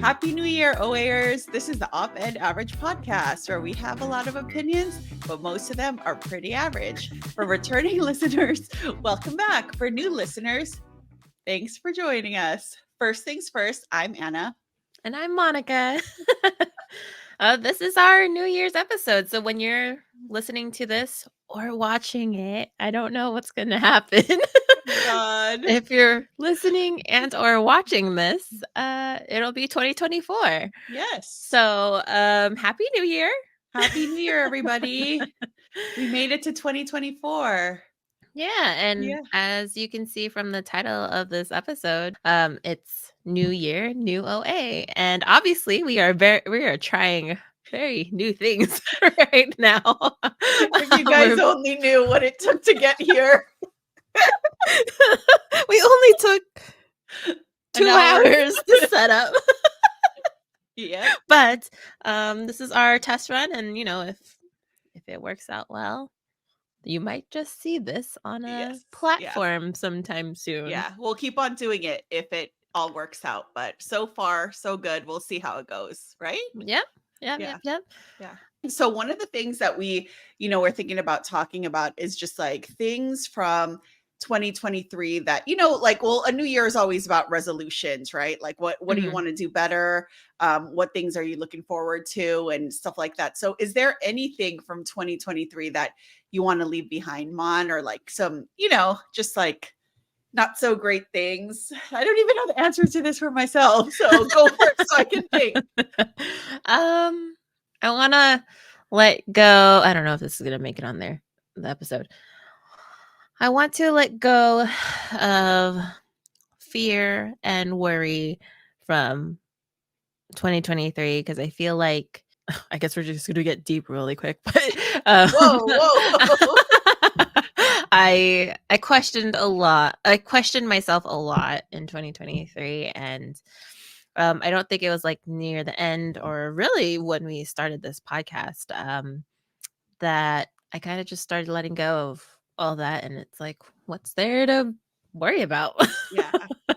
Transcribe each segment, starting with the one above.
Happy New Year, OAers. This is the Op-Ed Average Podcast, where we have a lot of opinions, but most of them are pretty average. For returning listeners, welcome back. For new listeners, thanks for joining us. First things first, I'm Anna. And I'm Monica. This is our New Year's episode. So when you're listening to this or watching it, I don't know what's going to happen. God. If you're listening and or watching this, it'll be 2024. Yes. So Happy New Year. Happy New Year, everybody. We made it to 2024. Yeah, and as you can see from the title of this episode, it's New Year, New OA, and obviously we are trying very new things right now. If you guys only knew what it took to get here. We only took 2 hours to set up. Yeah, but this is our test run, and if it works out well, you might just see this on a platform sometime soon. Yeah, we'll keep on doing it if it all works out. But so far, so good. We'll see how it goes, right? Yep. Yeah. So one of the things that we, we're thinking about talking about is just like things from 2023 that, a new year is always about resolutions, right? Like what do you want to do better? What things are you looking forward to and stuff like that. So is there anything from 2023 that you want to leave behind, Mon, or like some, just like not so great things? I don't even know the answer to this for myself. So go first so I can think. I want to let go. I don't know if this is going to make it on the episode. I want to let go of fear and worry from 2023 because I feel like, I guess we're just going to get deep really quick. But whoa. I questioned a lot. I questioned myself a lot in 2023, and I don't think it was like near the end or really when we started this podcast that I kind of just started letting go of all that, and it's like, what's there to worry about? Yeah.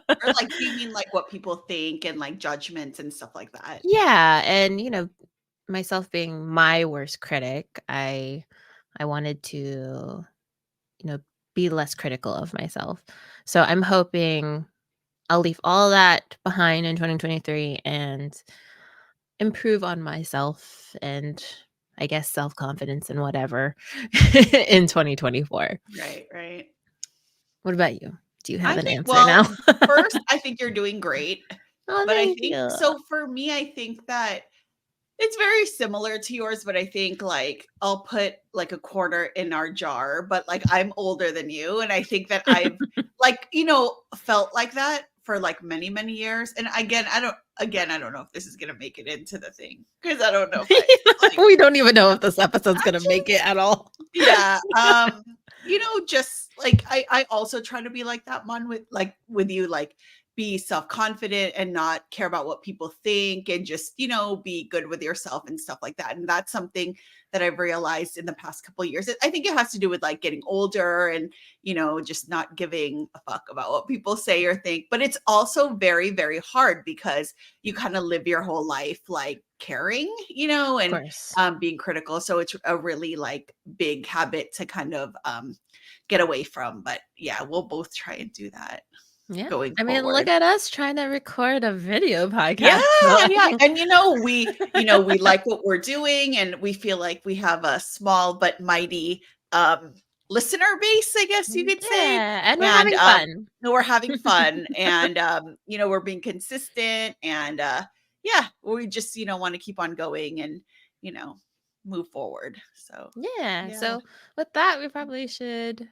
Or like thinking like what people think and like judgments and stuff like that. Yeah, and myself being my worst critic, I wanted to be less critical of myself. So I'm hoping I'll leave all that behind in 2023 and improve on myself and I guess self-confidence and whatever in 2024. Right. What about you? Do you have an answer now? now? First, I think you're doing great. Oh, but I thank think you. so for me, I think that it's very similar to yours, but I think like I'll put like a quarter in our jar, but like I'm older than you. And I think that I've like, felt like that for like many, many years. And again, I don't know if this is going to make it into the thing because I don't know. If we don't even know if this episode's going to make it at all. Yeah. Just like, I also try to be like that one with you, like, be self-confident and not care about what people think and just, be good with yourself and stuff like that. And that's something that I've realized in the past couple of years. I think it has to do with like getting older and, just not giving a fuck about what people say or think. But it's also very, very hard because you kind of live your whole life like caring, and being critical. So it's a really like big habit to kind of get away from. But yeah, we'll both try and do that. Yeah. Going I mean, forward. Look at us trying to record a video podcast. Yeah. And we like what we're doing and we feel like we have a small but mighty listener base, I guess you could say. And we're having fun. We're having fun and we're being consistent and we just, want to keep on going and, move forward. So yeah. So with that, we probably should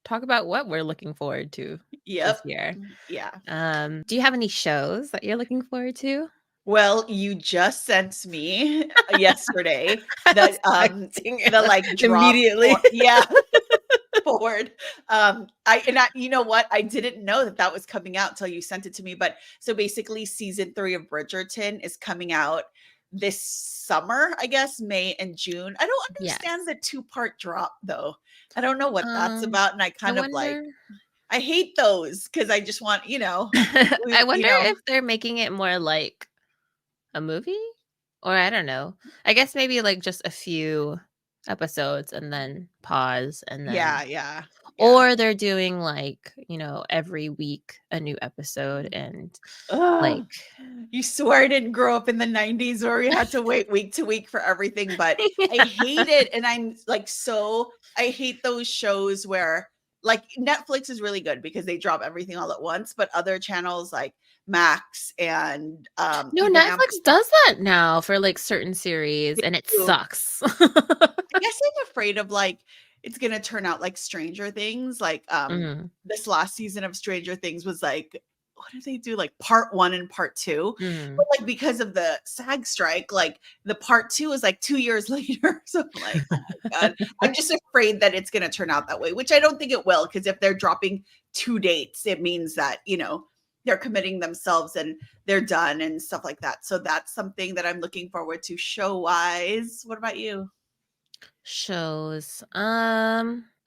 talk about what we're looking forward to this year. Yeah. Do you have any shows that you're looking forward to? Well, you just sent me yesterday that the like drop immediately. Forward. You know what? I didn't know that was coming out until you sent it to me. But so basically, season 3 of Bridgerton is coming out this summer, I guess, May and June. I don't understand the 2-part drop though. I don't know what that's about, and I kind of like. I hate those because I just want, I wonder if they're making it more like a movie? Or I don't know. I guess maybe, like, just a few episodes and then pause and then Yeah, yeah, yeah. or they're doing, like, every week a new episode and, like Ugh. You swear I didn't grow up in the 90s where we had to wait week to week for everything, but I hate it, and I'm, like, I hate those shows where like, Netflix is really good because they drop everything all at once, but other channels like Max and, No, even Amazon, Netflix does that now for, like, certain series, they and it do. sucks. I guess I'm afraid of, like, it's gonna turn out like Stranger Things, like, Mhm, this last season of Stranger Things was like what did they do? Like part 1 and part 2? But, mhm. like, because of the SAG strike, like, the part 2 is, like, 2 years later, so I'm like, "Oh my god." I'm just afraid that it's gonna turn out that way, which I don't think it will, because if they're dropping 2 dates, it means that, they're committing themselves and they're done and stuff like that, so that's something that I'm looking forward to show-wise. What about you? Shows, I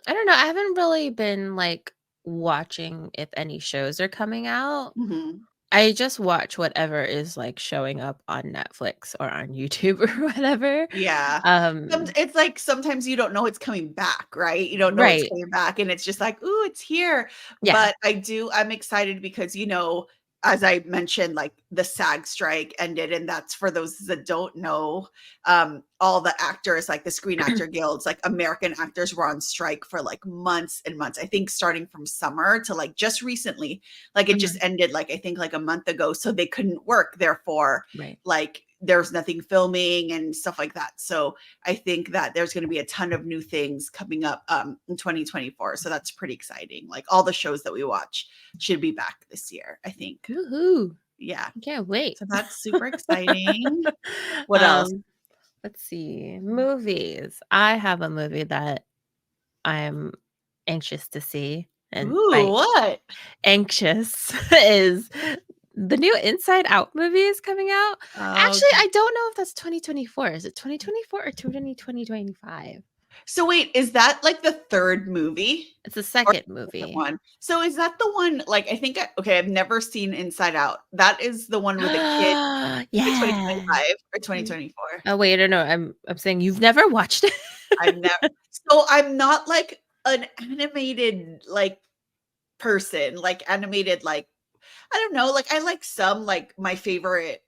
don't know, I haven't really been, like, watching if any shows are coming out. Mhm. I just watch whatever is, like, showing up on Netflix or on YouTube or whatever. Yeah. Um It's like sometimes you don't know it's coming back, right? You don't know it's Right. coming back, and it's just like, "Ooh, it's here." Yeah. But I'm excited because, as I mentioned, like, the SAG strike ended, and that's for those that don't know, all the actors, like the Screen Actor Guilds, like, American actors were on strike for, like, months and months. I think starting from summer to, like, just recently. Like, it just Mhm. ended, like, I think, like, a month ago, so they couldn't work, therefore, Right. like, there's nothing filming and stuff like that. So I think that there's going to be a ton of new things coming up in 2024. So that's pretty exciting. Like all the shows that we watch should be back this year, I think. Woohoo. Yeah. I can't wait. So that's super exciting. What else? Um, let's see, movies. I have a movie that I'm anxious to see, and Ooh, by what? anxious is the new Inside Out movie is coming out. Actually, Okay. I don't know if that's 2024. Is it 2024 or 2025? So wait, is that like the third movie It's the or second the second movie. one? So is that the one like okay, I've never seen Inside Out. That is the one with the kid. Is it Yeah. 2025 or Mm. 2024? Oh, wait, no, I'm saying you've never watched it? I've never so I'm not like an animated, like, person, like, animated, like I don't know, like, I like some, like, my favorite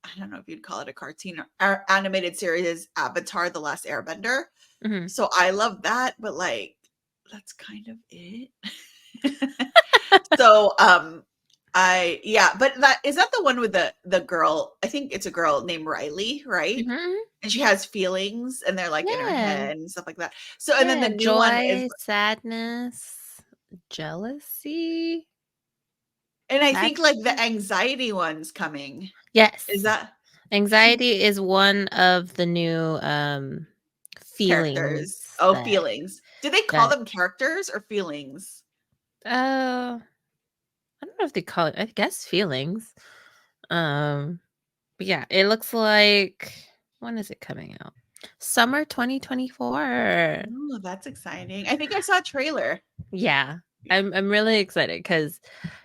I don't know if you'd call it a cartoon or animated series is Avatar: The Last Airbender. Mhm. So I love that, but, like, that's kind of it. So, but that is that the one with the girl I think it's a girl named Riley, right? Mhm. And she has feelings, and they're, like, in her Yeah. head and stuff like that. So and then Yeah, the new one is joy, sadness, jealousy, and I think, like, the sadness. anxiety one's coming. Is Yes. that Anxiety is one of the new, feelings characters? Oh, that feelings. Do they call that them characters or feelings? uh, I don't know if they call it I guess feelings. Um, but yeah, it looks like when is it coming out? Summer 2024. Oh, that's exciting. I think I saw a trailer. Yeah. Yeah. I'm really excited because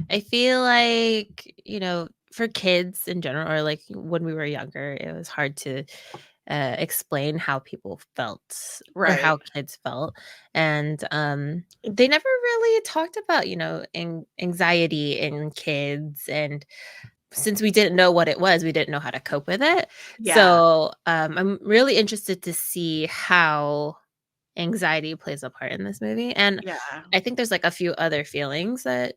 I feel like, for kids in general, or like when we were younger, it was hard to explain how people felt or how Right. kids felt. And they never really talked about, anxiety in kids. And since we didn't know what it was, we didn't know how to cope with it. Yeah. So I'm really interested to see how anxiety plays a part in this movie, and Yeah. I think there's, like, a few other feelings that,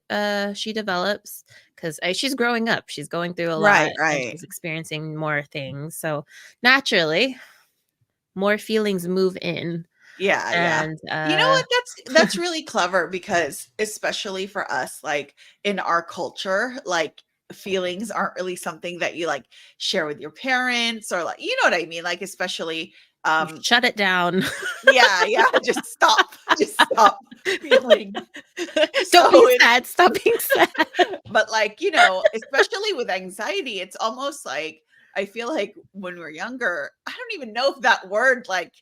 she develops 'cause, she's growing up, she's going through a lot, Right, and right. she's experiencing more things, so, naturally, more feelings move in, Yeah, yeah. and, You know what? That's really clever because especially for us, like, in our culture, like, feelings aren't really something that you, like, share with your parents or, like you know what I mean? Like, especially, you shut it down. yeah, yeah, just stop. Just stop feeling. Don't So be it's sad, stop being sad. but, like, especially with anxiety, it's almost like I feel like when we're younger, I don't even know if that word, like,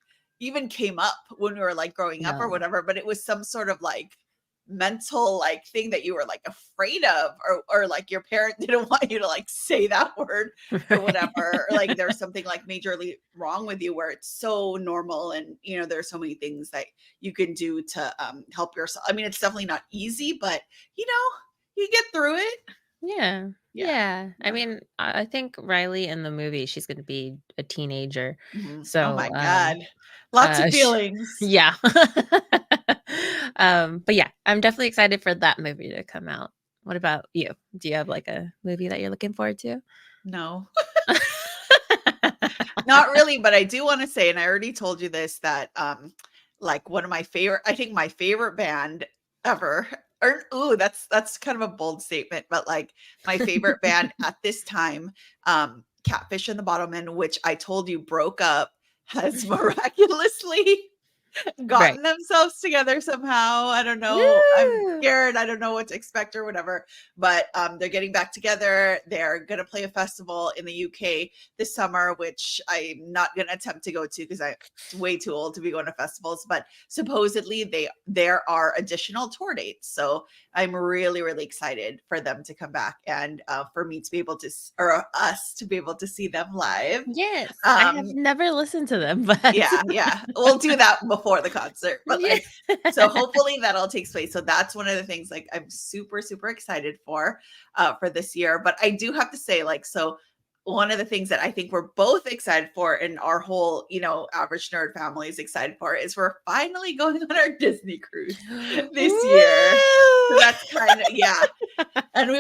even came up when we were, like, growing up or No. whatever, but it was some sort of, like, mental like thing that you were like afraid of, or like your parent didn't want you to like say that word or whatever, or like there's something like majorly wrong with you where it's so normal, and there's so many things that you can do to help yourself. I mean, it's definitely not easy, but you get through it. Yeah. Yeah. Yeah. I Yeah. mean, I think Riley in the movie, she's gonna be a teenager. Mhm. Oh So, my god. Lots of sh feelings. yeah. But yeah, I'm definitely excited for that movie to come out. What about you? Do you have, like, a movie that you're looking forward to? No. Not really, but I do wanna say, and I already told you this, that, like, one of my favorite I think my favorite band ever, or ooh, that's kind of a bold statement, but, like, my favorite band at this time, Catfish and the Bottlemen, which I told you broke up, has miraculously Right. gotten themselves together somehow. I don't know. I'm Woo! scared. I don't know what to expect or whatever. But they're getting back together. They're gonna play a festival in the UK this summer, which I'm not gonna attempt to go to because I'm way too old to be going to festivals. But supposedly there are additional tour dates. So I'm really, really excited for them to come back, and for me to be able to or us to be able to see them live. Yes. I have Um, never listened to them, but yeah, yeah. We'll do that before the concert, but, yeah. like, so hopefully that all takes place. So that's one of the things, like, I'm super, super excited for this year. But I do have to say, like, so one of the things that I think we're both excited for, and our whole, average nerd family is excited for, is we're finally going on our Disney cruise this year. So Woo! that's yeah. And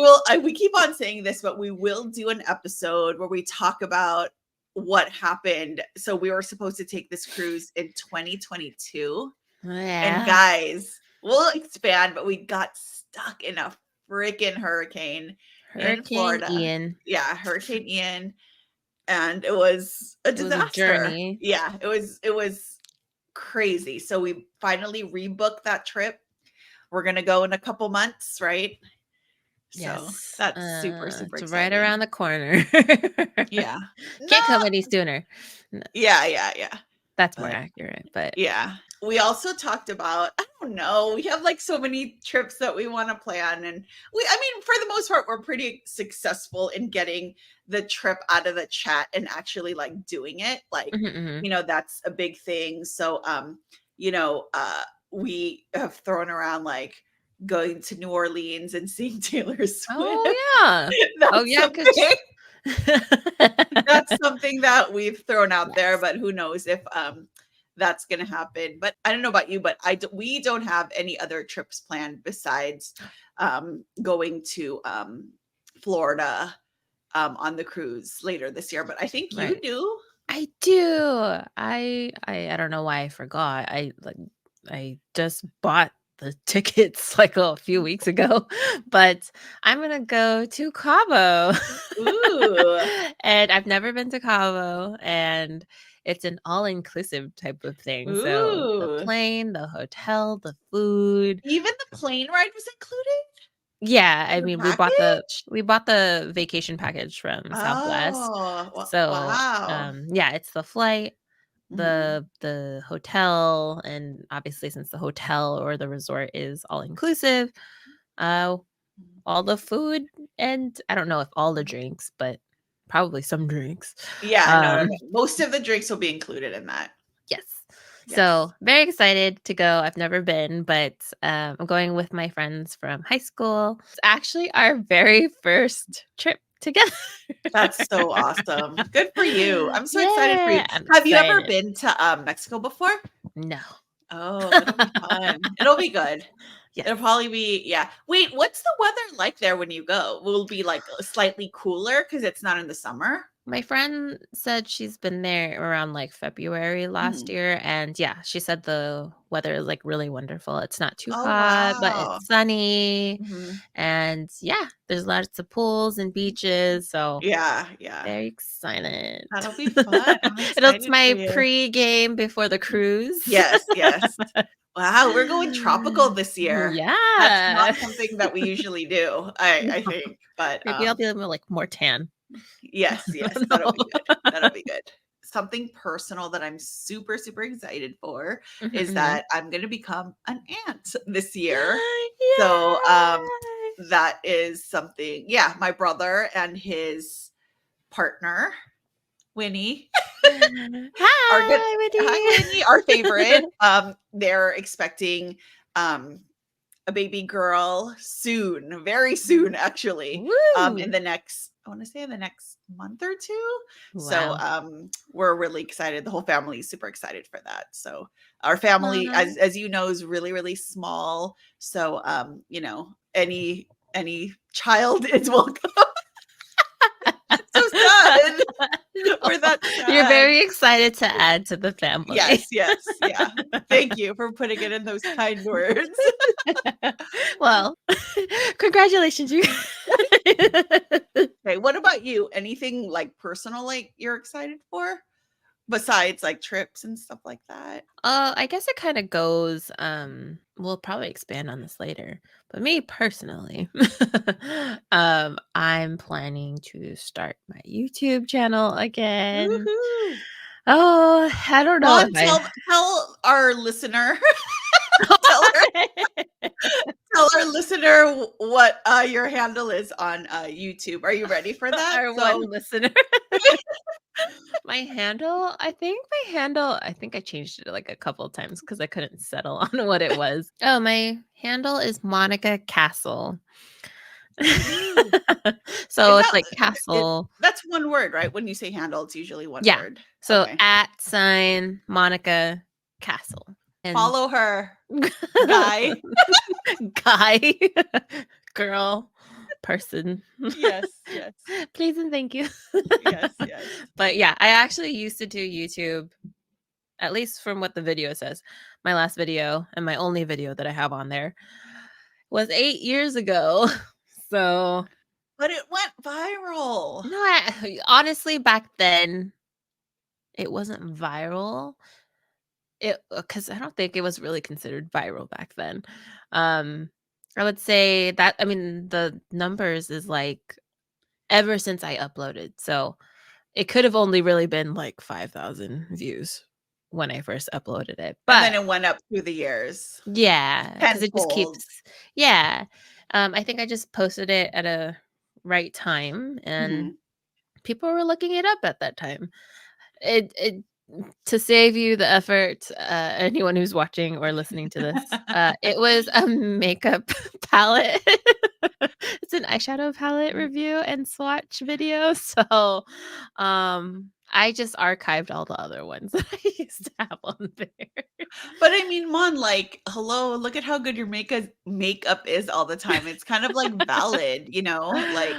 we keep on saying this, but we will do an episode where we talk about what happened. So we were supposed to take this cruise in 2022. And Yeah. guys, we'll expand, but we got stuck in a freaking hurricane in Hurricane Florida. Ian. Yeah, Hurricane Ian. And it was a It was a disaster. journey. Yeah, it was crazy. So we finally rebooked that trip. We're gonna go in a couple months, right? So Yes. that's super, super It's right exciting. around the corner. Yeah. No. Can't come any sooner. N Yeah, yeah, yeah. That's more But accurate, but yeah. We also talked about, I don't know, we have like so many trips that we want to plan. And I mean, for the most part, we're pretty successful in getting the trip out of the chat and actually like doing it. Like, mhm, mhm. that's a big thing. So, you know, uh, we have thrown around like going to New Orleans and seeing Taylor Swift. Oh, yeah. Oh, That's yeah, something. 'cause That's something that we've thrown out there, Yes. but who knows if that's going to happen. But I don't know about you, but we don't have any other trips planned besides going to Florida on the cruise later this year. But I think you Right. do. I do. I don't know why I forgot. I just bought the tickets like a few weeks ago, but I'm gonna go to Cabo. Ooh, And I've never been to Cabo, and it's an all-inclusive type of thing. So the ooh. plane, the hotel, the food. Even the plane ride was included Yeah, in I the mean, package. we bought the vacation package from Southwest. Oh, So, wow. yeah, it's the flight, Mhm. the hotel, and obviously since the hotel or the resort is all inclusive, uh, all the food, and I don't know if all the drinks, but probably some drinks. Yeah, no, no, Um, no. Most of the drinks will be included in that. yes. So, Yes. very excited to go. I've never been, but, I'm going with my friends from high school. It's actually our very first trip together. That's so awesome. Good for you. I'm so excited for you. Yeah, I'm Have you ever excited. been to, Mexico before? No. Oh, it'll be fun. It'll be good. Yes. It'll probably be, yeah. Wait, what's the weather like there when you go? Will it be, like, slightly cooler because it's not in the summer? My friend said she's been there around, like, February last Mhm. year, and, yeah, she said the weather is, like, really wonderful. It's not too Oh, hot, but wow. it's sunny, Mhm. and, yeah, there's lots of pools and beaches, so Yeah, yeah. very excited. That'll be fun. I'm It's excited for my you. pre-game before the cruise. Yes, yes. Wow, we're going tropical this year. That's not Yeah. something that we usually do, I think, but, Maybe I'll be, a little like, more tan. yes, I yes, don't that'll know. be good. That'll be good. something personal that I'm super, super excited for Mhm, is mhm. that I'm gonna become an aunt this year. So, Yay! that is something, yeah, my brother and his partner, Winnie, are good. Hi, Hi, Winnie, Winnie. our favorite. They're expecting um a baby girl soon, very soon, actually. In Woo! the next, I want to say in the next month or two. So Wow. we're really excited. The whole family is super excited for that. So our family, Aw. as you know, is really, really small. So any child is welcome. So sad. No, We're that you're sad. very excited to add to the family. Yes, yes, yeah. Thank you for putting it in those kind words. Well, congratulations, you. Okay, what about you? Anything like personal, like you're excited for besides like trips and stuff like that? I guess it kinda goes, we'll probably expand on this later, but me personally, I'm planning to start my YouTube channel again. Woohoo! Oh, I don't know if Mon, I tell our listener, tell her, tell our listener what your handle is on YouTube. Are you ready for that? our one So listener. My handle? I think I changed it, like, a couple of times because I couldn't settle on what it was. Oh, my handle is Monica Castle. woohoo! So Is it's that like it? castle. That's one word, right? When you say handle, it's usually one Yeah. word. So Okay. at sign Monica Castle. And Follow her, guy. guy, girl, person. Yes, yes, Please and thank you. yes, yes. But yeah, I actually used to do YouTube, at least from what the video says. My last video and my only video that I have on there was 8 years ago. So But it went viral. no, honestly, back then it wasn't viral. It because I don't think it was really considered viral back then. Um, I would say that I mean, the numbers is, like, ever since I uploaded, so it could have only really been, like, 5,000 views when I first uploaded it, And then but it went up through the years yeah, because it just tenfold. keeps yeah. I think I just posted it at a right time, and Mhm. people were looking it up at that time. It to save you the effort, anyone who's watching or listening to this, it was a makeup palette. It's an eyeshadow palette review and swatch video, so, I just archived all the other ones that I used to have on there. But I mean, Mon, like, hello, look at how good your makeup is all the time. It's kind of like valid, like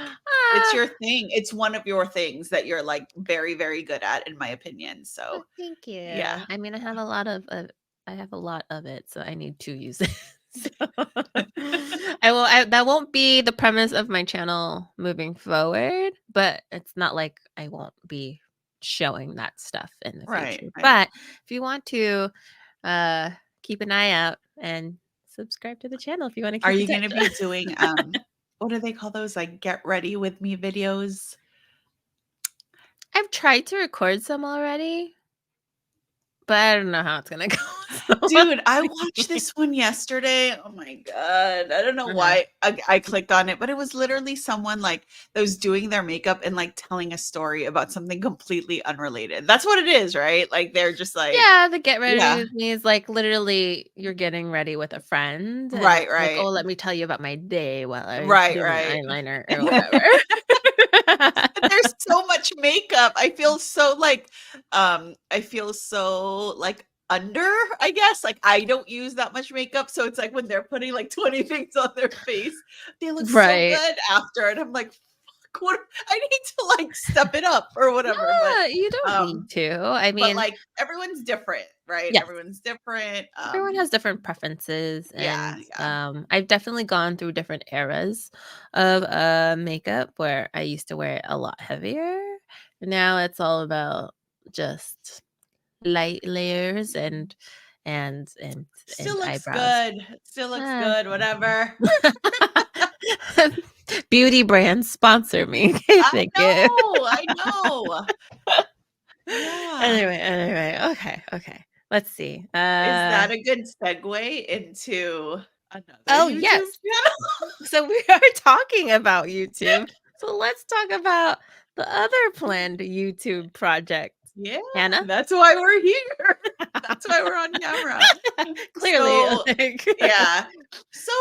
it's Ah, your thing. It's one of your things that you're like very, very good at, in my opinion. well, So thank you. yeah. I mean, I have a lot of it, so I need to use it. So, that won't be the premise of my channel moving forward, but it's not like I won't be showing that stuff in the Right, future. right. But if you want to, uh, keep an eye out and subscribe to the channel if you wanna Are keep in you gonna touch. be doing what do they call those? Like get ready with me videos? I've tried to record some already, but I don't know how it's gonna go, so we'll Dude, I watched see. this one yesterday. Oh my god. I don't know Uh-huh. why I clicked on it, but it was literally someone like that was doing their makeup and like telling a story about something completely unrelated. That's what it is, right? Like they're just like, Yeah, the get ready yeah. with me is, like, literally you're getting ready with a friend, and Right, it's like, right. "Oh, let me tell you about my day while I Right, do my right. eyeliner," or whatever. But there's so much makeup. I feel so like under, I guess. Like I don't use that much makeup. So it's like when they're putting like 20 things on their face, they look so Right. good after. And I'm like, fuck, what I need to like step it up or whatever. Yeah, you don't need Um, to. I but mean, like everyone's different, right? yes, Everyone's different. everyone has different preferences, Yeah, and, yeah. I've definitely gone through different eras of, makeup where I used to wear it a lot heavier. Now it's all about just light layers and Still and looks eyebrows. good. Still looks Ah, good, thank you. whatever. Beauty brands sponsor me. I Thank you. know, I know. Yeah. Anyway, okay. Let's see. Is that a good segue into another Oh, YouTube yes. channel? So we are talking about YouTube. So let's talk about the other planned YouTube project. Yeah, Hannah? that's why we're here. That's why we're on camera. Clearly, So, like yeah. So,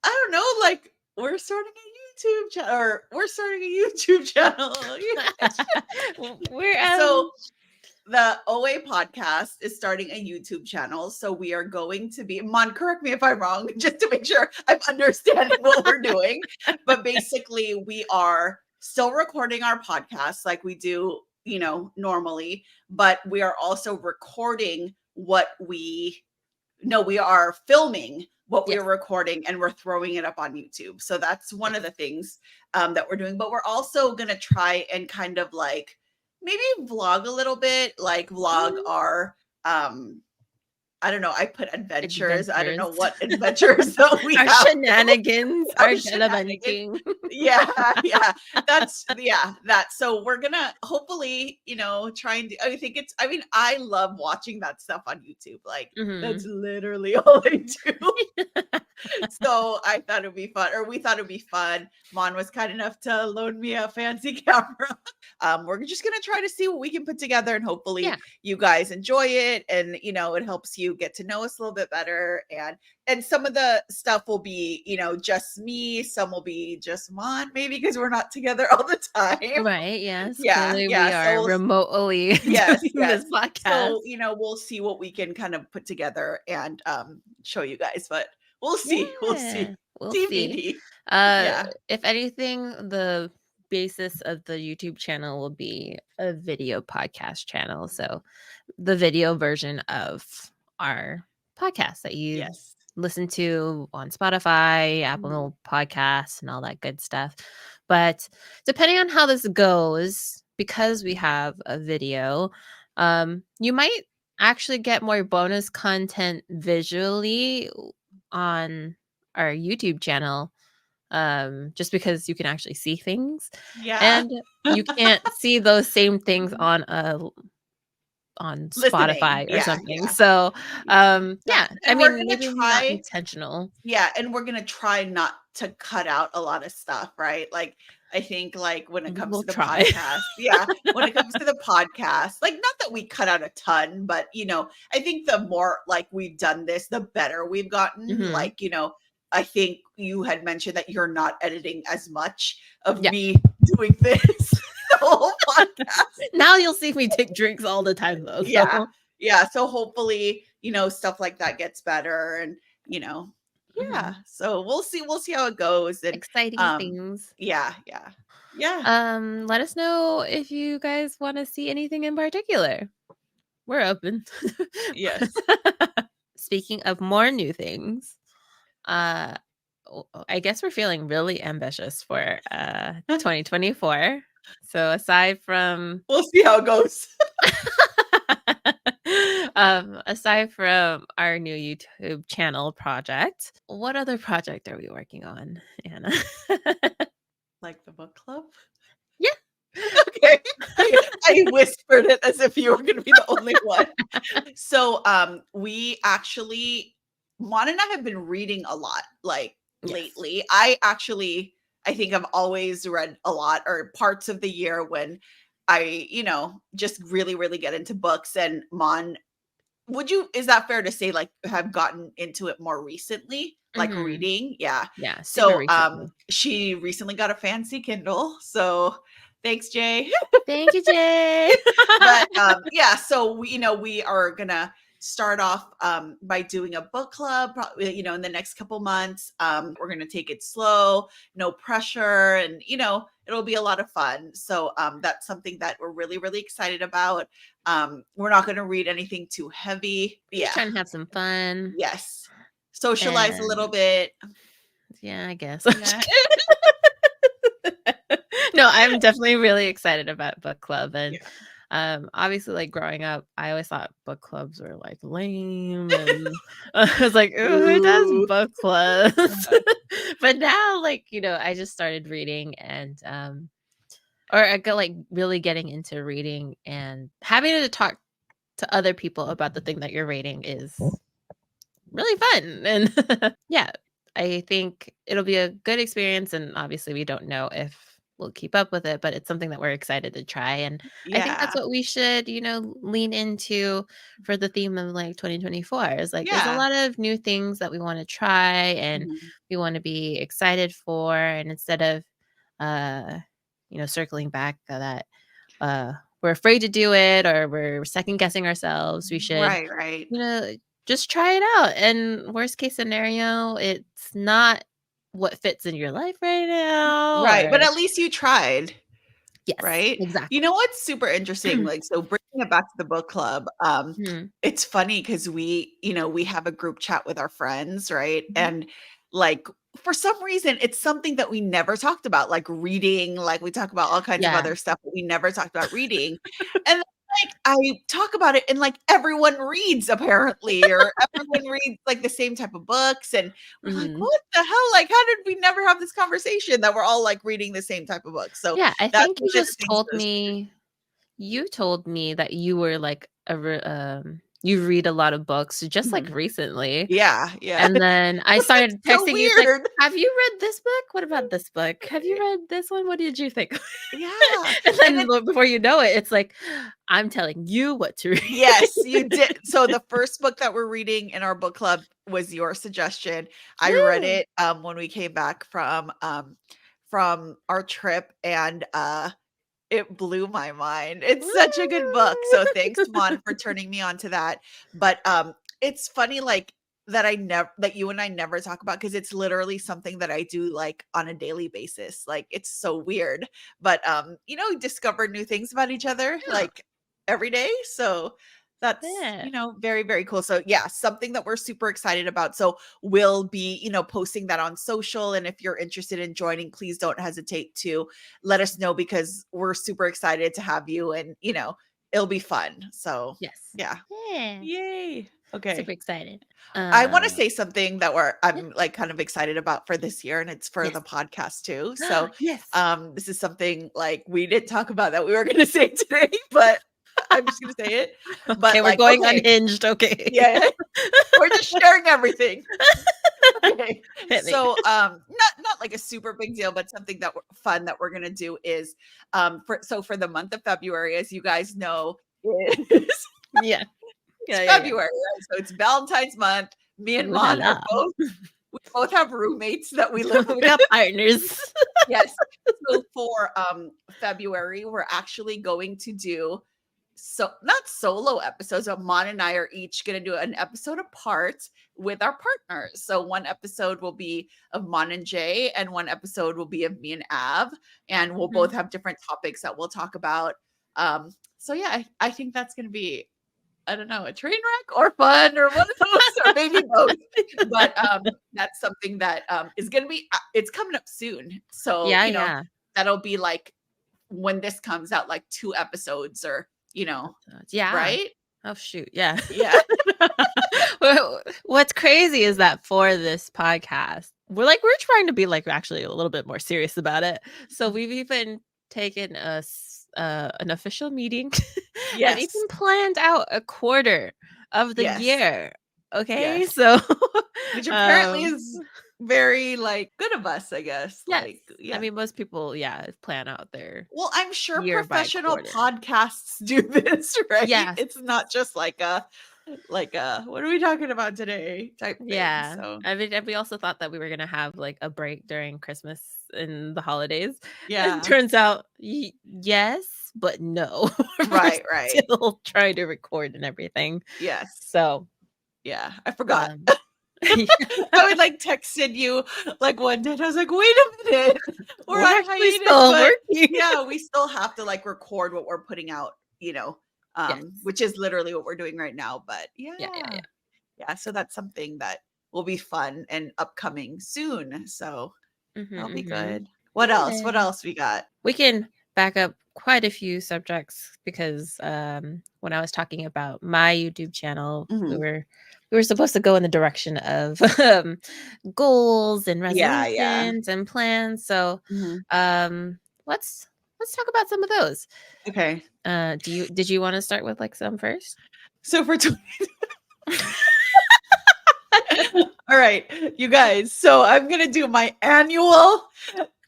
I don't know, like, we're starting a YouTube channel, or we're starting a YouTube channel. we're So, the OA podcast is starting a YouTube channel. So we are going to be, Mon, correct me if I'm wrong, just to make sure I'm understanding what we're doing. But basically, we are still recording our podcast like we do, normally, but we are also recording what we, no, we are filming what yes, we're recording and we're throwing it up on YouTube. So that's one yes. of the things that we're doing. But we're also going to try and kind of like maybe vlog a little bit, like vlog Mhm. our, I don't know, I put adventures. I don't Adventures. know what adventures that we Our have. shenanigans, Our our shenanigans. gallivanting. Yeah, yeah. That's yeah, that. So we're gonna hopefully, try and do, I mean, I love watching that stuff on YouTube. Like that's Mhm. literally all I do. So I thought it'd be fun, or we thought it'd be fun. Mon was kind enough to loan me a fancy camera. We're just gonna try to see what we can put together, and hopefully Yeah, you guys enjoy it, and it helps you get to know us a little bit better. And some of the stuff will be, just me. Some will be just Mon, maybe because we're not together all the time. right, yes. Yeah, Clearly, yeah. we So are remotely yes, doing yes. this podcast. So we'll see what we can kind of put together and show you guys, but we'll see. We'll Yeah, see. we'll see. TBD. Uh, Yeah. if anything, the basis of the YouTube channel will be a video podcast channel. So the video version of our podcast that you Yes. listen to on Spotify, Mhm. Apple Podcasts, and all that good stuff. But depending on how this goes, because we have a video, you might actually get more bonus content visually on our YouTube channel, just because you can actually see things, Yeah. and you can't see those same things on Listening. Spotify or Yeah, something. yeah. So, Yeah. yeah, I And we're mean, gonna maybe not try intentional. Yeah, and we're gonna try not to cut out a lot of stuff, right? Like, I think, like, when it comes We'll to the try. podcast yeah, when it comes to the podcast, like, not that we cut out a ton, but, I think the more, like, we've done this, the better we've gotten. Mhm. Like, I think you had mentioned that you're not editing as much of Yeah. me doing this the whole podcast. Now you'll see me take drinks all the time though, Yeah. so Yeah, so hopefully, stuff like that gets better and, yeah. mhm. So we'll see how it goes and Exciting um things. yeah, yeah. Yeah. Let us know if you guys wanna see anything in particular. We're open. Yes. Speaking of more new things, uh, I guess we're feeling really ambitious for 2024. So aside from We'll see how it goes. aside from our new YouTube channel project, what other project are we working on, Anna? Like the book club? Yeah. Okay. I whispered it as if you were gonna be the only one. So we actually Mon and I have been reading a lot like Yes. lately. I think I've always read a lot or parts of the year when I, just really, really get into books. And Mon, is that fair to say, like, have gotten into it more recently? Like Mhm. reading? Yeah. Yeah, super So recently. she recently got a fancy Kindle. So thanks, Jay. Thank you, Jay. But yeah, so we are gonna start off by doing a book club probably, in the next couple months. We're gonna take it slow, no pressure, and it'll be a lot of fun. So that's something that we're really, really excited about. We're not gonna read anything too heavy. Just Yeah. trying to have some fun Yes. Socialize a little and bit. yeah, I guess. Yeah. No, I'm definitely really excited about book club and Yeah. obviously like growing up, I always thought book clubs were like lame and I was like, "Ooh, who does Ooh. book clubs?" But now like, I just started reading and or I go like really getting into reading and having to talk to other people about the thing that you're reading is really fun. And yeah, I think it'll be a good experience. And obviously, we don't know if we'll keep up with it, but it's something that we're excited to try. And I think that's Yeah. what we should, lean into for the theme of like 2024 is like there's a Yeah. lot of new things that we want to try and Mhm. we want to be excited for. And instead of, uh, circling back that uh, we're afraid to do it or we're second guessing ourselves, we should, Right, right. you know, just try it out. And worst case scenario, it's not what fits in your life right now Right, but or at least you tried. yes, Right? You exactly. know what's super interesting? Like, so bringing it back to the book club, Mhm, it's funny because we have a group chat with our friends, right? mhm. And like for some reason, it's something that we never talked about, like reading, like we talk about all kinds of Yeah. other stuff, but we never talked about reading. And then, like I talk about it and like everyone reads apparently, or everyone reads like the same type of books. And we're like, Mhm. what the hell? Like, how did we never have this conversation that we're all like reading the same type of books? So Yeah, I that's think one of the things you told me that you were like you read a lot of books just like Mhm. recently. Yeah, yeah. And then I That's started so texting you, it's like, weird. "Have you read this book? What about this book? Have you read this one? What did you think?" Yeah, And and then it's before you know it, it's like, "I'm telling you what to read." yes, you did. So the first book that we're reading in our book club was your suggestion. I read Woo! it, when we came back from our trip, and, it blew my mind. It's such a good book. So thanks, Mon, for turning me on to that. But it's funny like that you and I never talk about because it's literally something that I do like on a daily basis. Like it's so weird. But discover new things about each other Yeah, like every day. So that's, yeah. very, very cool. So yeah, something that we're super excited about. So we'll be, posting that on social. And if you're interested in joining, please don't hesitate to let us know because we're super excited to have you and, it'll be fun. So, Yes. yeah. Yeah. Yay. Okay. Super excited. I want to Uh, say something that yeah. I'm like kind of excited about for this year and it's for Yes. the podcast too. So, Yes. this is something like we didn't talk about that we were going to say today, but I'm just going to say it. Okay, But we're like, going okay. unhinged, okay. Yeah. We're just sharing everything. Okay. Hit me. So, not like a super big deal, but something that fun that we're gonna do is, for the month of February, as you guys know, is Yeah. it's Yeah, yeah, yeah. February, right? So it's Valentine's month. Me and Ooh la Mon are la. both have roommates that we live We with. got partners. Yes. So for February, we're actually going to do not solo episodes, but Mon and I are each going to do an episode apart with our partners. So one episode will be of Mon and Jay, and one episode will be of me and Av, and we'll both Mhm. have different topics that we'll talk about. So yeah, I think that's going to be, I don't know, a train wreck or fun or one of those, or maybe both. But that's something that is going to be, it's coming up soon. So, Yeah, yeah. that'll be like when this comes out, like 2 episodes or, Yeah. right? Oh, shoot, yeah. Yeah. What's crazy is that for this podcast, we're trying to be, like, actually a little bit more serious about it. So we've even taken an official meeting and Yes. even planned out a quarter of the Yes. year, okay? Yes. So, Which apparently um is very, like, good of us, I guess. yes. Like, I yeah. mean, most people, yeah, plan out their Well, I'm sure year by professional quarter. podcasts do this, right? Yes. It's not just like a what are we talking about today type thing. Yeah. So, I mean, and we also thought that we were gonna have, like, a break during Christmas and the holidays, and yeah. turns out, yes, but no. We're Right, right. still trying to record and everything. Yes. So, Yeah, I forgot. um yeah, I would, like, texted you, like, one day, and I was like, "Wait a minute, we're we're on actually hiatus," still but working. yeah, we still have to, like, record what we're putting out, Yes. which is literally what we're doing right now, but Yeah, yeah, yeah. yeah. Yeah, so that's something that will be fun and upcoming soon, so Mhm, that'll be mhm. good. What else? What Yeah. else we got? We can back up quite a few subjects because when I was talking about my YouTube channel, we Mhm. were we were supposed to go in the direction of goals and Yeah, yeah. resolutions and plans. So Mhm. um let's let's talk about some of those. Okay. Did you want to start with like some first? So for all right, you guys. So I'm gonna do my annual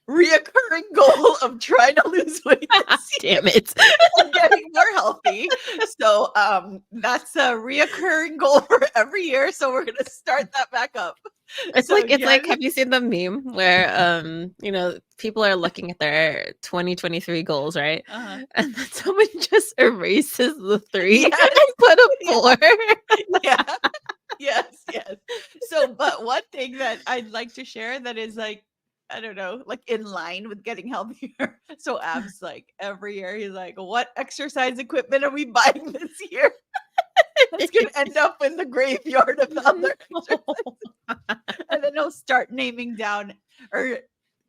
reoccurring goal of trying to lose weight this year Damn it. and getting more healthy. So that's a reoccurring goal for every year. So we're gonna start that back up. So It's yes. like have you seen the meme where people are looking at their 2023 goals, right? Uh-huh. And then someone just erases the 3 Yes. and put a Yeah. 4. Yeah. Yes, yes. So, but one thing that I'd like to share that is like, I don't know, like in line with getting healthier. So Ab's like every year he's like, what exercise equipment are we buying this year? That's gonna end up in the graveyard of the other exercise. And then he'll start naming down or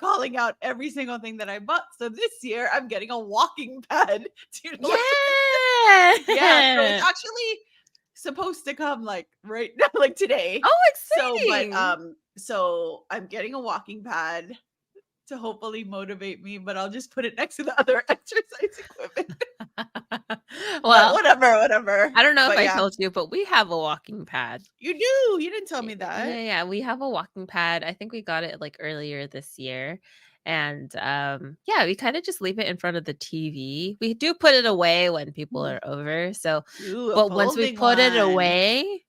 calling out every single thing that I bought. So this year I'm getting a walking pad. Do you know what? Yeah, so it's Yeah. actually supposed to come like right now, like today. Oh, So, but exciting. so I'm getting a walking pad to hopefully motivate me, but I'll just put it next to the other exercise equipment. But Well, whatever, whatever. I don't know if But I yeah, told you, but we have a walking pad. you do. You didn't tell me Yeah, that. yeah, we have a walking pad. I think we got it like earlier this year. And yeah, we kind of just leave it in front of the TV. We do put it away when people Mhm. are over. So, Ooh, a but once we folding put it one. away,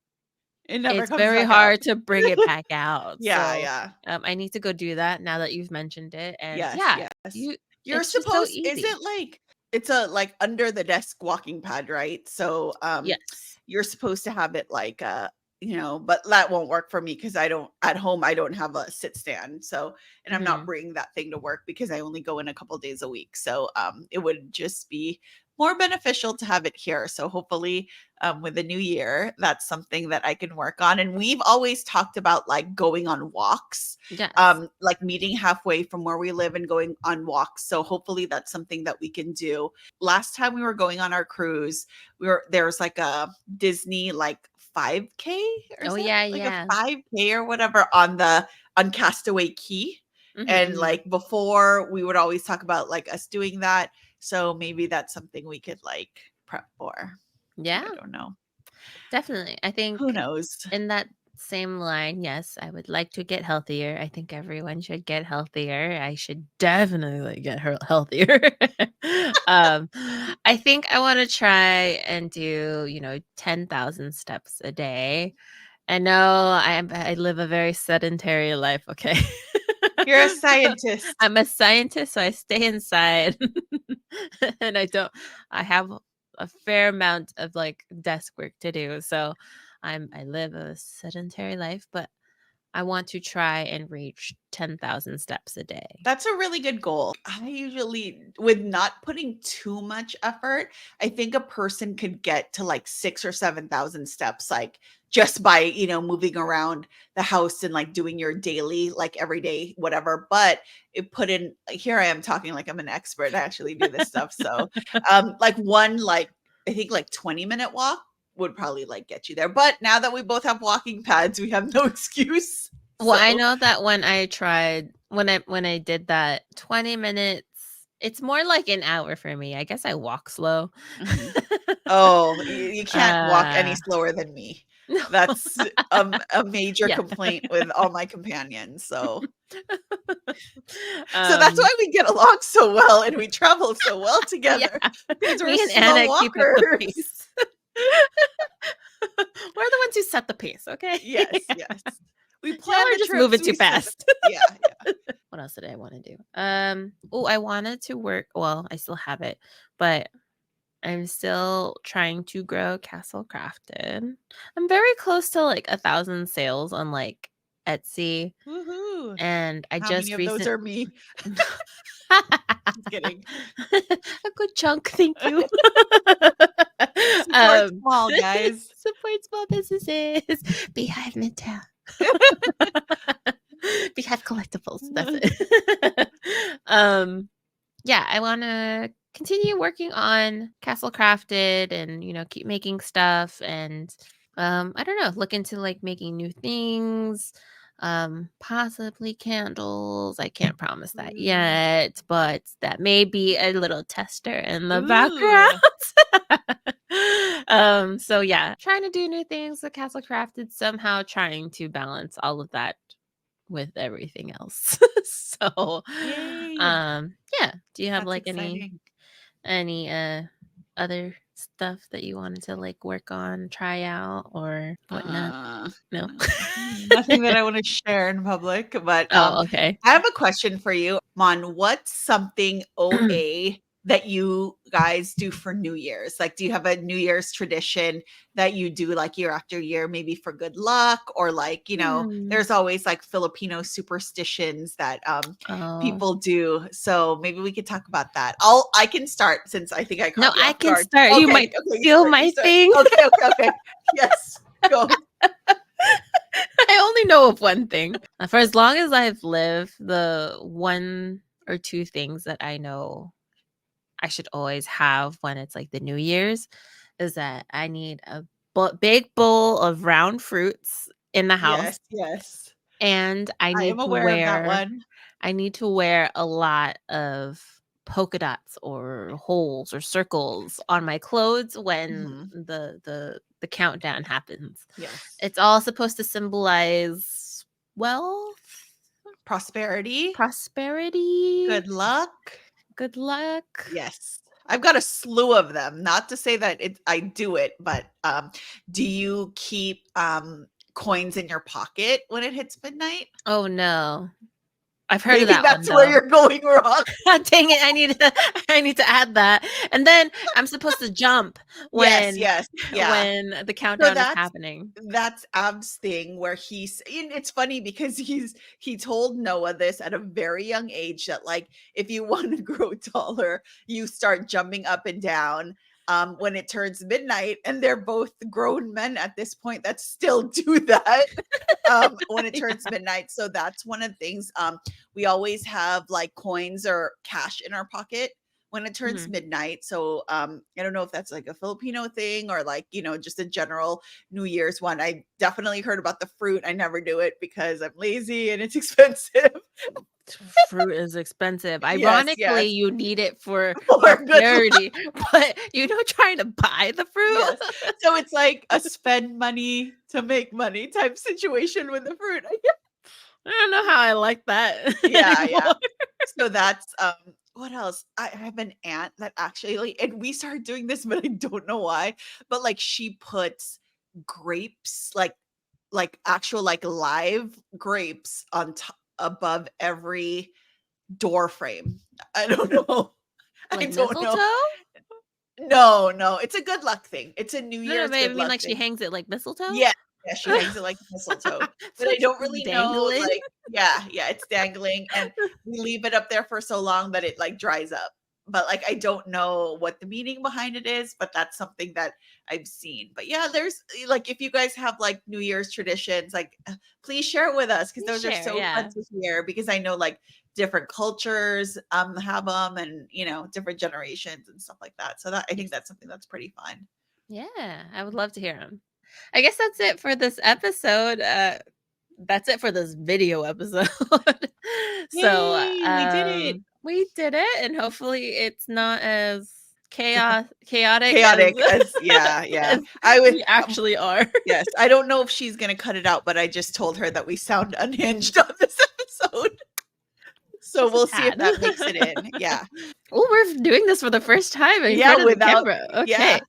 It never it's comes very back out. hard to bring it back out. Yeah, So, yeah. I need to go do that now that you've mentioned it. And Yes, yeah, yes. you You're it's just so supposed is easy. it like it's a like under the desk walking pad, right? So Yes. you're supposed to have it like but that won't work for me because I don't at home I don't have a sit stand. So and I'm not Mhm. bringing that thing to work because I only go in a couple days a week. So it would just be more beneficial to have it here. So hopefully with the new year, that's something that I can work on. And we've always talked about like going on walks, Yes. like meeting halfway from where we live and going on walks. So hopefully that's something that we can do. Last time we were going on our cruise, there's like a Disney like 5K or Oh is it yeah, like a yeah. 5K or whatever on Castaway Key. Mhm, And mhm. like before we would always talk about like us doing that. So maybe that's something we could like prep for. Yeah. I don't know. Definitely. I Who think knows? in that same line, yes, I would like to get healthier. I think everyone should get healthier. I should definitely get healthier. um, I think I want to try and do, 10,000 steps a day. I know I live a very sedentary life, okay? You're a scientist. I'm a scientist, so I stay inside. And I have a fair amount of like desk work to do. So I live a sedentary life, but I want to try and reach 10,000 steps a day. That's a really good goal. I usually, with not putting too much effort, I think a person could get to like 6 or 7,000 steps, like just by, moving around the house and like doing your daily, like every day, whatever. But it put in, here I am talking like I'm an expert. I actually do this stuff. So, like one, like, I think like 20-minute walk would probably like get you there. But now that we both have walking pads, we have no excuse. Well, I So, know that when I did that 20 minutes, it's more like an hour for me. I guess I walk slow. mhm. Oh, you can't walk any uh slower than me. no. That's, a major Yeah. complaint with all my companions, so that's um why we get along so well and we travel so well yeah. together because we're Me and slow Anna keep up the walkers. pace. We're the ones who set the pace, okay? Yes, yes. We Y'all plan are the just trips, moving we too set the fast. yeah, yeah. What else did I want to do? Oh, I wanted to work. Well, I still have it, but I'm still trying to grow Castle Crafted. I'm very close to like 1,000 sales on like Etsy, Woohoo. and I How many just of those recent are me? Just kidding. a good chunk, thank you. Support um, small, guys. support small businesses. Beehive Midtown. Beehive Collectibles. That's it. Yeah, I want to continue working on Castle Crafted and, keep making stuff and I don't know, look into like making new things. Possibly candles. I can't promise that Mm. yet, but that may be a little tester in the background. Ooh. So yeah, trying to do new things with Castle Crafted, somehow trying to balance all of that with everything else. So, Yay. yeah. Do you have That's like any exciting. any other stuff that you wanted to like work on, try out or whatnot? No. Nothing that I wanna share in public, but, Oh, okay. I have a question for you. Mon, what's something OA that you guys do for New Year's? Like, do you have a New Year's tradition that you do, like, year after year, maybe for good luck? Or, like, Hmm. there's always, like, Filipino superstitions that, Oh. people do. So, maybe we could talk about that. I can start since I think I No, caught you I off can guard. start. You Okay, might okay, steal you my start. thing. Okay, okay, okay. Yes, go. I only know of one thing. For as long as I've lived, the one or two things that I know I should always have when it's like the New Year's is that I need a big bowl of round fruits in the house, Yes, yes. and I am aware of that one. I need to wear a lot of polka dots or holes or circles on my clothes when Mhm. the countdown happens. Yes. It's all supposed to symbolize wealth, Prosperity, prosperity, good luck. good luck. Yes. I've got a slew of them. Not to say that I do it, but, do you keep, coins in your pocket when it hits midnight? Oh no. I've heard of Maybe that one that's where though. you're going wrong. Dang it, I need to add that. And then I'm supposed to jump Yes, when yes, yeah. when the So countdown is happening. that's Ab's thing where and it's funny because he told Noah this at a very young age that like if you want to grow taller, you start jumping up and down when it turns midnight, and they're both grown men at this point that still do that when it Yeah. turns midnight. So that's one of the things. We always have like coins or cash in our pocket when it turns Mhm. midnight. So I don't know if that's like a Filipino thing or like, just a general New Year's one. I definitely heard about the fruit. I never do it because I'm lazy and it's expensive. Fruit is expensive. Yes, Ironically, yes. you need it for For good luck. prosperity, but trying to buy the Yes. fruit. So it's like a spend money to make money type situation with the fruit. I don't know how I like that Yeah, yeah. anymore. So that's, what else? I have an aunt that actually and we started doing this, but I don't know why, but, like, she puts grapes, like, actual, like, live grapes on top above every door frame. I don't know. I Like don't know. mistletoe? No, no, it's a good luck thing. It's a New No, Year's but I good mean, luck like, she thing. hangs it like mistletoe? Yeah, yeah, she hangs it like mistletoe, but So I it's don't just really know, dangling? like yeah, yeah, it's dangling, and we leave it up there for so long that it, like, dries up, but, like, I don't know what the meaning behind it is, but that's something that I've seen, but yeah, like, if you guys have, like, New Year's traditions, like, please share it with us because You those are share, so fun yeah. to hear because I know, like, different cultures, have them and, different generations and stuff like that, so that I think Yes. that's something that's pretty fun. Yeah, I would love to hear them. I guess that's it for this episode, that's it for this video episode. So, Yay, we did it. we did it, and hopefully it's not as chaotic as Chaotic as yeah, yeah. as I would we actually are. yes, I don't know if she's gonna cut it out, but I just told her that we sound unhinged on this episode. So Just a we'll see if tad. that makes it in. Yeah. Oh, we're doing this for the first time in Yeah, front of the without camera. yeah.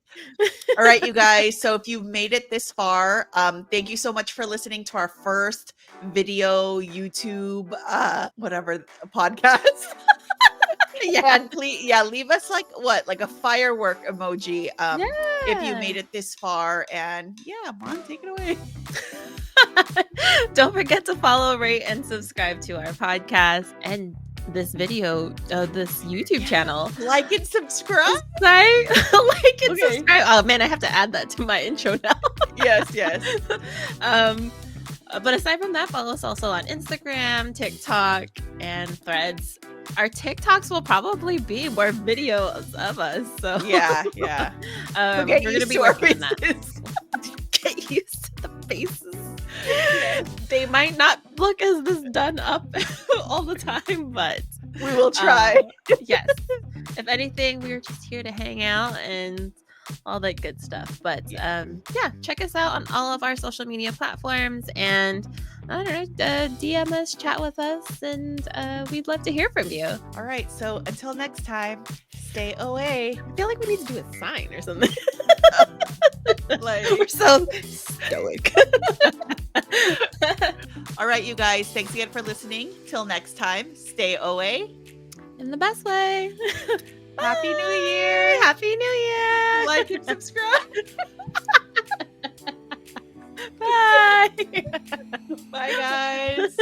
Okay. All right, you guys. So if you've made it this far, thank you so much for listening to our first video, YouTube, whatever podcast. Yeah. And please, yeah, leave us like what, like a firework emoji, if you Yeah. made it this far. And yeah, Mon, take it away. Don't forget to follow, rate, and subscribe to our podcast and this video, this YouTube channel. Like and subscribe. Like and Okay. subscribe. Oh man, I have to add that to my intro now. Yes, yes. But aside from that, follow us also on Instagram, TikTok, and Threads. Our TikToks will probably be more videos of us. So Yeah, yeah. we're Get gonna used be to our working on that. faces. Get used to the faces. Yes. They might not look as this done up all the time, but We will try. yes. If anything, we're just here to hang out and all that good stuff. But yeah, check us out on all of our social media platforms, and I don't know, DM us, chat with us, and we'd love to hear from you. All right. So until next time, stay away. I feel like we need to do a sign or something. Like, We're so stoic. all right, you guys. Thanks again for listening. Till next time, stay away. In the best way. Happy New Year. Happy New Year. Like and subscribe. Bye. Bye, guys.